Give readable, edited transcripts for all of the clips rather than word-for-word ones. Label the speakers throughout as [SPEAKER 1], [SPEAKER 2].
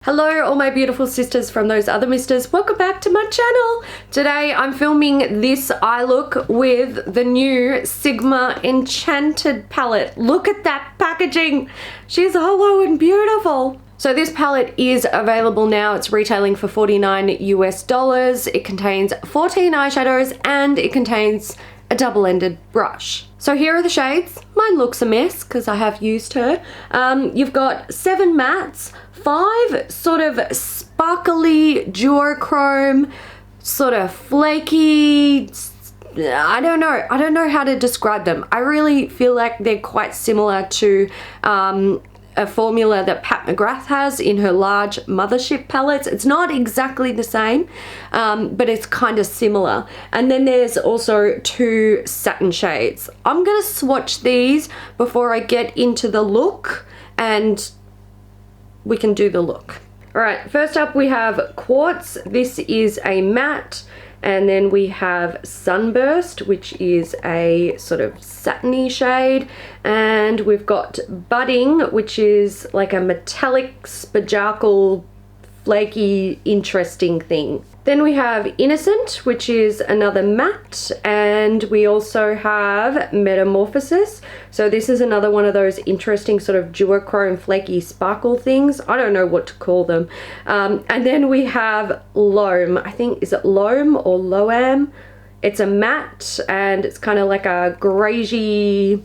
[SPEAKER 1] Hello all my beautiful sisters from those other misters, welcome back to my channel. Today I'm filming this eye look with the new Sigma Enchanted Palette. Look at that packaging, she's hollow and beautiful. So this palette is available now, it's retailing for $49 US. It contains 14 eyeshadows and it contains a double-ended brush. So here are the shades. Mine looks a mess because I have used her. You've got 7 mattes, 5 sort of sparkly duochrome, sort of flaky, I don't know how to describe them. I really feel like they're quite similar to a formula that Pat McGrath has in her large mothership palettes. It's not exactly the same, but it's kind of similar. And then there's also 2 satin shades. I'm gonna swatch these before I get into the look and we can do the look. All right, first up we have Quartz. This is a matte. And then we have Sunburst, which is a sort of satiny shade. And we've got Budding, which is like a metallic, sparkle, flaky, interesting thing. Then we have Innocent, which is another matte. And we also have Metamorphosis. So this is another one of those interesting sort of duochrome, flaky sparkle things. I don't know what to call them. And then we have Loam. I think, is it Loam or Loam? It's a matte and it's kind of like a greigey,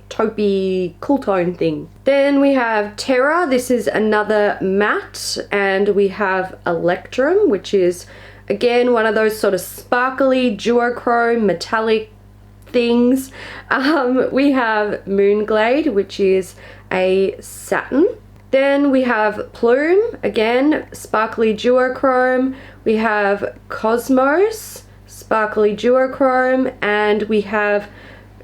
[SPEAKER 1] taupey, cool tone thing. Then we have Terra. This is another matte. And we have Electrum, which is again one of those sort of sparkly duochrome metallic things. We have Moonglade, which is a satin. Then we have Plume, again sparkly duochrome. We have Cosmos, sparkly duochrome, and we have,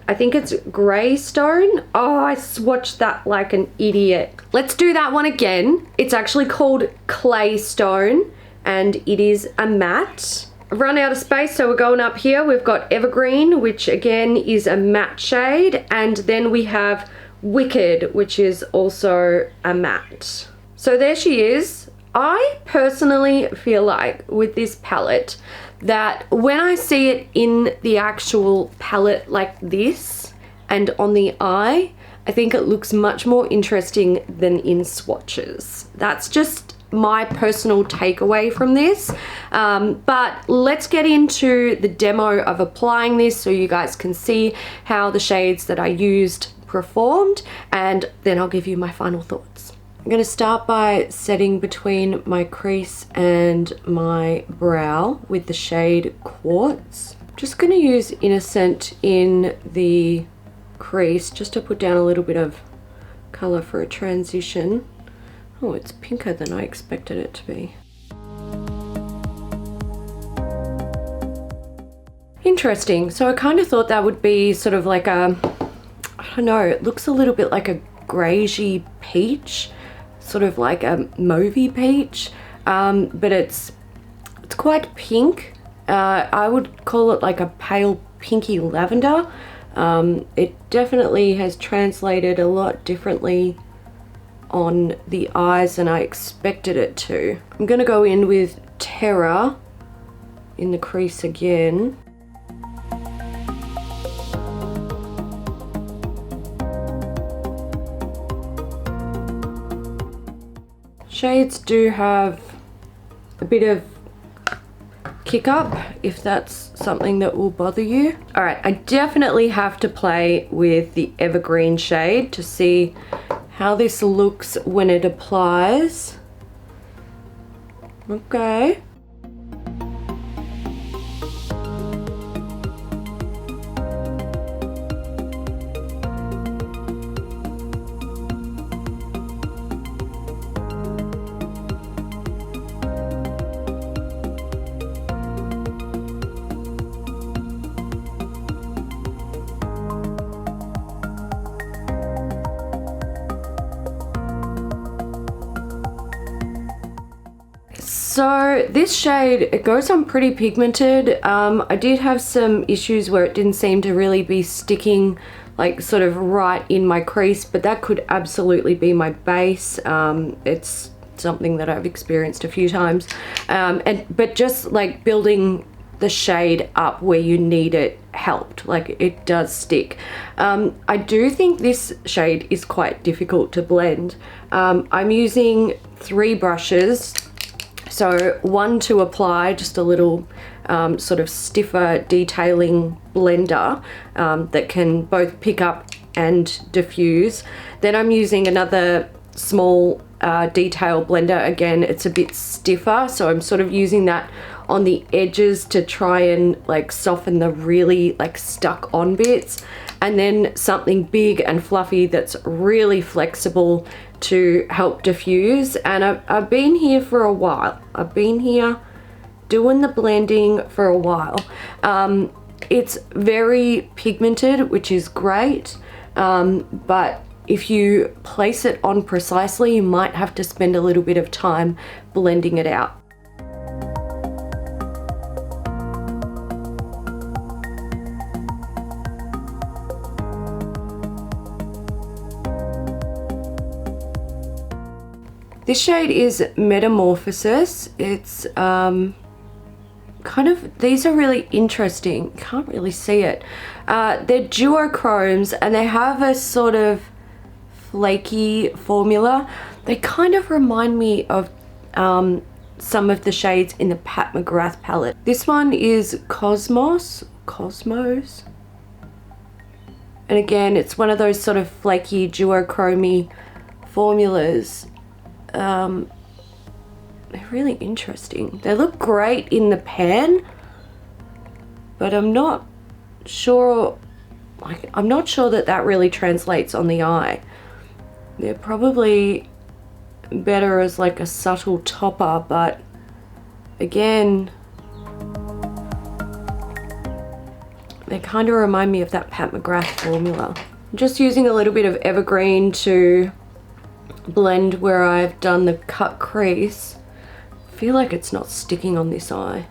[SPEAKER 1] I think it's Greystone. Oh, I swatched that like an idiot. Let's do that one again. It's actually called Claystone and it is a matte. I've run out of space, so we're going up here. We've got Evergreen, which again is a matte shade, and then we have Wicked, which is also a matte. So there she is. I personally feel like with this palette that when I see it in the actual palette like this and on the eye, I think it looks much more interesting than in swatches. That's just my personal takeaway from this. But let's get into the demo of applying this so you guys can see how the shades that I used performed, and then I'll give you my final thoughts. I'm going to start by setting between my crease and my brow with the shade Quartz. I'm just going to use Innocent in the crease just to put down a little bit of color for a transition. Oh, it's pinker than I expected it to be. Interesting. So I kind of thought that would be sort of like a, I don't know, it looks a little bit like a greigey peach, sort of like a mauvey peach, but it's quite pink. I would call it like a pale pinky lavender. It definitely has translated a lot differently on the eyes than I expected it to. I'm gonna go in with Terra in the crease again. Shades do have a bit of kick up if that's something that will bother you. All right, I definitely have to play with the Evergreen shade to see how this looks when it applies. Okay. So this shade, it goes on pretty pigmented. I did have some issues where it didn't seem to really be sticking like sort of right in my crease, but that could absolutely be my base. It's something that I've experienced a few times. But just like building the shade up where you need it helped. Like, it does stick. I do think this shade is quite difficult to blend. I'm using 3 brushes. So 1 to apply, just a little sort of stiffer detailing blender that can both pick up and diffuse. Then I'm using another small detail blender. Again, it's a bit stiffer, so I'm sort of using that on the edges to try and like soften the really like stuck on bits. And then something big and fluffy that's really flexible to help diffuse. And I've been here for a while. I've been here doing the blending for a while. It's very pigmented, which is great, but if you place it on precisely, you might have to spend a little bit of time blending it out. This shade is Metamorphosis. It's kind of, these are really interesting. Can't really see it. They're duochromes and they have a sort of flaky formula. They kind of remind me of some of the shades in the Pat McGrath palette. This one is Cosmos. And again, it's one of those sort of flaky duochromy formulas. They're really interesting. They look great in the pan, but I'm not sure that that really translates on the eye. They're probably better as like a subtle topper, but again, they kind of remind me of that Pat McGrath formula. I'm just using a little bit of Evergreen to blend where I've done the cut crease. I feel like it's not sticking on this eye.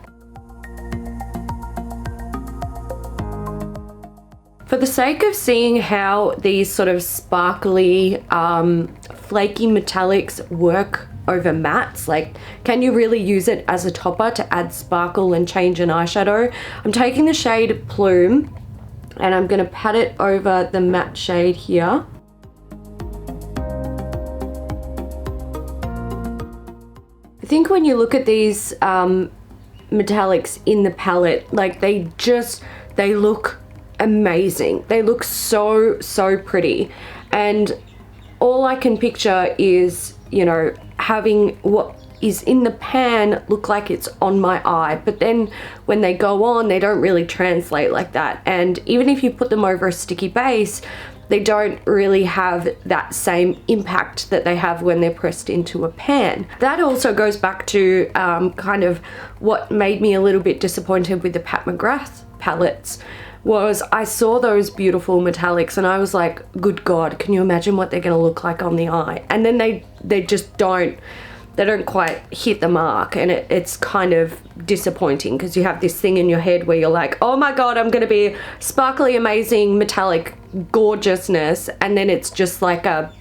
[SPEAKER 1] For the sake of seeing how these sort of sparkly, flaky metallics work over mattes, like can you really use it as a topper to add sparkle and change an eyeshadow? I'm taking the shade Plume and I'm going to pat it over the matte shade here. I think when you look at these metallics in the palette, like they look amazing. They look so pretty, and all I can picture is, you know, having what is in the pan look like it's on my eye, but then when they go on, they don't really translate like that. And even if you put them over a sticky base, they don't really have that same impact that they have when they're pressed into a pan. That also goes back to kind of what made me a little bit disappointed with the Pat McGrath palettes, was I saw those beautiful metallics and I was like, good God, can you imagine what they're gonna look like on the eye? And then they just don't quite hit the mark, and it's kind of disappointing because you have this thing in your head where you're like, oh my God, I'm gonna be sparkly, amazing, metallic gorgeousness, and then it's just like a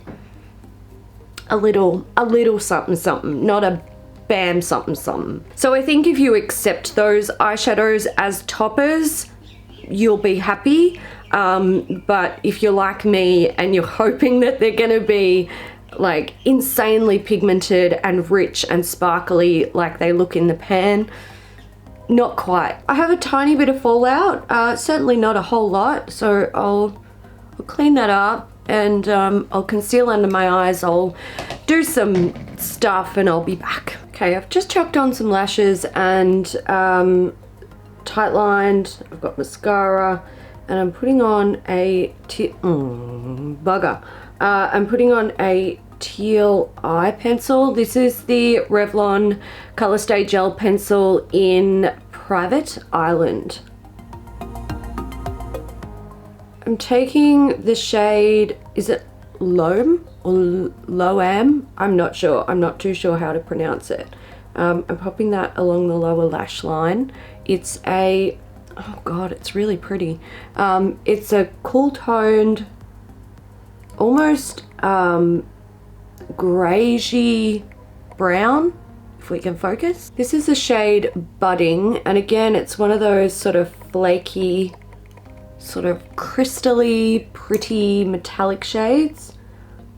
[SPEAKER 1] little something, not a bam something. So I think if you accept those eyeshadows as toppers, you'll be happy. But if you're like me and you're hoping that they're gonna be like insanely pigmented and rich and sparkly like they look in the pan, not quite. I have a tiny bit of fallout, certainly not a whole lot, so I'll clean that up and I'll conceal under my eyes. I'll do some stuff and I'll be back. Okay, I've just chucked on some lashes and tight lined. I've got mascara and I'm putting on a I'm putting on a teal eye pencil. This is the Revlon Color Stay Gel Pencil in Private Island. I'm taking the shade, is it Loam or Loam? I'm not sure. I'm not too sure how to pronounce it. I'm popping that along the lower lash line. It's a, oh God, it's really pretty. It's a cool toned, almost grayish brown, if we can focus. This is the shade Budding, and again, it's one of those sort of flaky, sort of crystally, pretty metallic shades.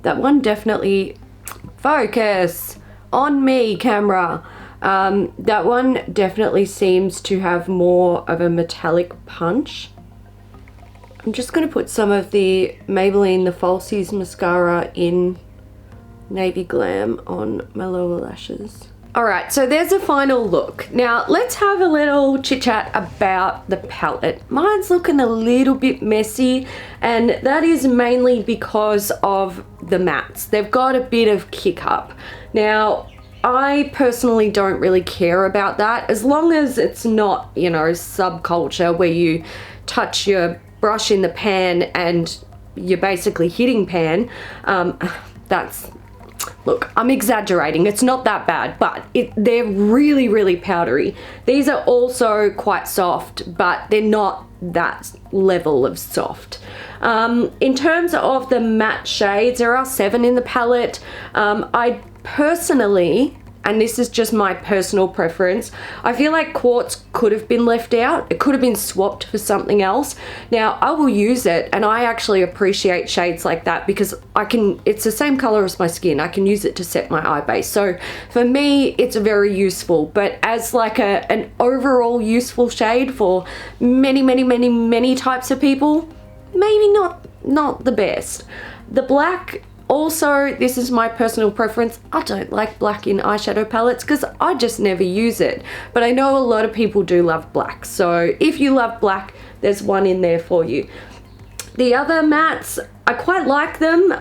[SPEAKER 1] That one definitely, focus on me, camera. That one definitely seems to have more of a metallic punch. I'm just going to put some of the Maybelline The Falsies mascara in Navy Glam on my lower lashes. Alright, so there's a final look. Now let's have a little chit chat about the palette. Mine's looking a little bit messy, and that is mainly because of the mattes. They've got a bit of kick up. Now, I personally don't really care about that, as long as it's not, you know, subculture where you touch your brush in the pan and you're basically hitting pan. Look, I'm exaggerating, it's not that bad, but they're really, really powdery. These are also quite soft, but they're not that level of soft. In terms of the matte shades, there are 7 in the palette. I personally, and this is just my personal preference, I feel like Quartz could have been left out. It could have been swapped for something else. Now, I will use it, and I actually appreciate shades like that because it's the same color as my skin. I can use it to set my eye base. So for me, it's very useful, but as like an overall useful shade for many, many, many, many types of people, maybe not the best. The black, also, this is my personal preference. I don't like black in eyeshadow palettes because I just never use it. But I know a lot of people do love black. So if you love black, there's one in there for you. The other mattes, I quite like them.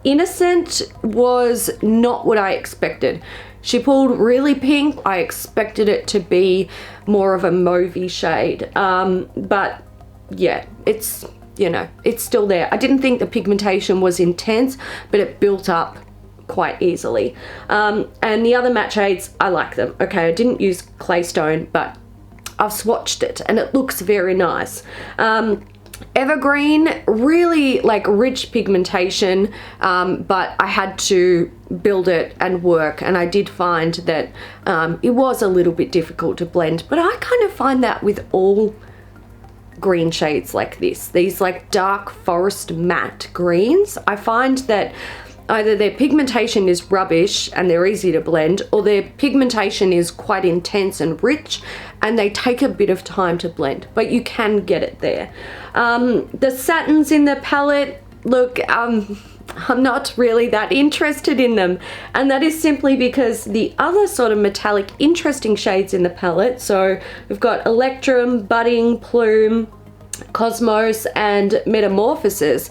[SPEAKER 1] Innocent was not what I expected. She pulled really pink. I expected it to be more of a mauvey shade. But yeah, it's, you know, it's still there. I didn't think the pigmentation was intense, but it built up quite easily. And the other matte shades, I like them. Okay, I didn't use Claystone, but I've swatched it and it looks very nice. Evergreen, really like rich pigmentation, but I had to build it and work, and I did find that it was a little bit difficult to blend, but I kind of find that with all green shades like this, these like dark forest matte greens. I find that either their pigmentation is rubbish and they're easy to blend, or their pigmentation is quite intense and rich and they take a bit of time to blend, but you can get it there. The satins in the palette, look, I'm not really that interested in them, and that is simply because the other sort of metallic interesting shades in the palette, so we've got Electrum, Budding, Plume, Cosmos and Metamorphosis,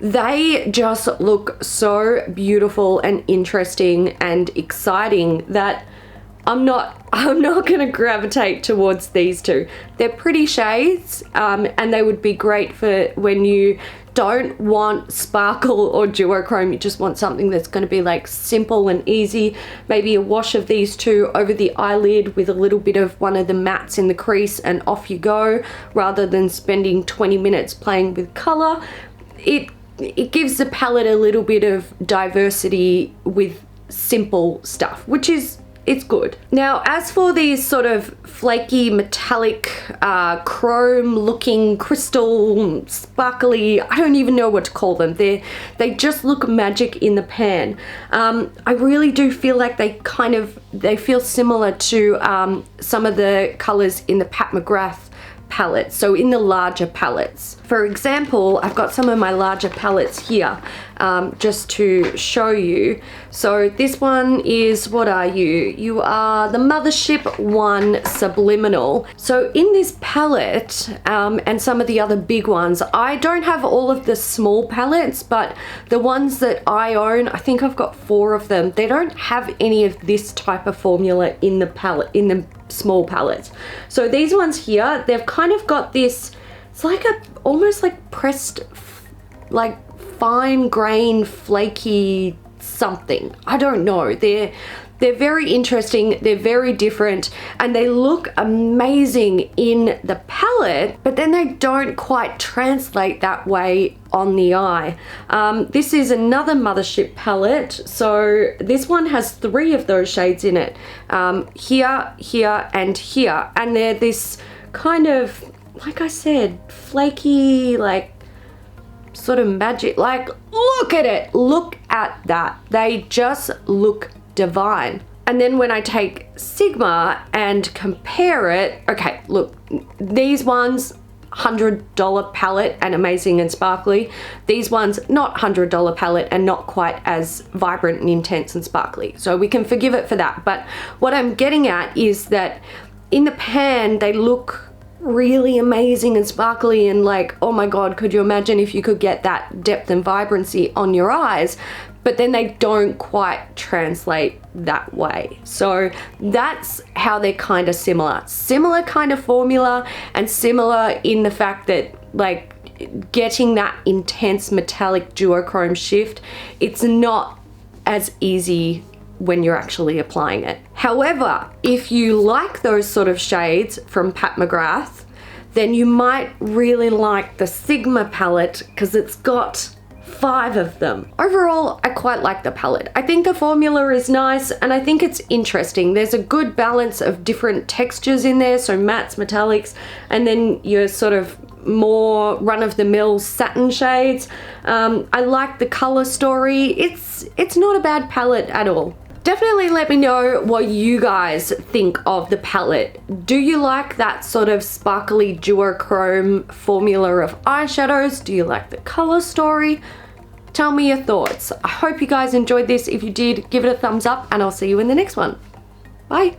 [SPEAKER 1] they just look so beautiful and interesting and exciting that I'm not gonna gravitate towards these two. They're pretty shades, and they would be great for when you don't want sparkle or duochrome, you just want something that's going to be like simple and easy. Maybe a wash of these two over the eyelid with a little bit of one of the mattes in the crease and off you go, rather than spending 20 minutes playing with color. It gives the palette a little bit of diversity with simple stuff, which is, it's good. Now, as for these sort of flaky, metallic, chrome looking, crystal, sparkly, I don't even know what to call them. They just look magic in the pan. I really do feel like they feel similar to some of the colors in the Pat McGrath palette, so in the larger palettes. For example, I've got some of my larger palettes here, just to show you. So this one is, what are you? You are the Mothership 1 Subliminal. So in this palette, and some of the other big ones, I don't have all of the small palettes, but the ones that I own, I think I've got 4 of them. They don't have any of this type of formula in the palette, in the small palettes. So these ones here, they've kind of got this, it's like almost like pressed, like fine grain, flaky something. I don't know. They're They're very interesting, they're very different, and they look amazing in the palette, but then they don't quite translate that way on the eye. This is another Mothership palette, so this one has 3 of those shades in it. Here, here, and here, and they're this kind of, like I said, flaky, like sort of magic. Like, look at it, look at that. They just look divine. And then when I take Sigma and compare it, okay, look, these ones, $100 palette and amazing and sparkly. These ones, not $100 palette and not quite as vibrant and intense and sparkly. So we can forgive it for that. But what I'm getting at is that in the pan, they look really amazing and sparkly and like, oh my God, could you imagine if you could get that depth and vibrancy on your eyes? But then they don't quite translate that way. So that's how they're kind of similar. Similar kind of formula, and similar in the fact that like getting that intense metallic duochrome shift, it's not as easy when you're actually applying it. However, if you like those sort of shades from Pat McGrath, then you might really like the Sigma palette because it's got 5 of them. Overall, I quite like the palette. I think the formula is nice and I think it's interesting. There's a good balance of different textures in there, so mattes, metallics, and then your sort of more run-of-the-mill satin shades. I like the color story. It's not a bad palette at all. Definitely let me know what you guys think of the palette. Do you like that sort of sparkly duochrome formula of eyeshadows? Do you like the color story? Tell me your thoughts. I hope you guys enjoyed this. If you did, give it a thumbs up and I'll see you in the next one. Bye.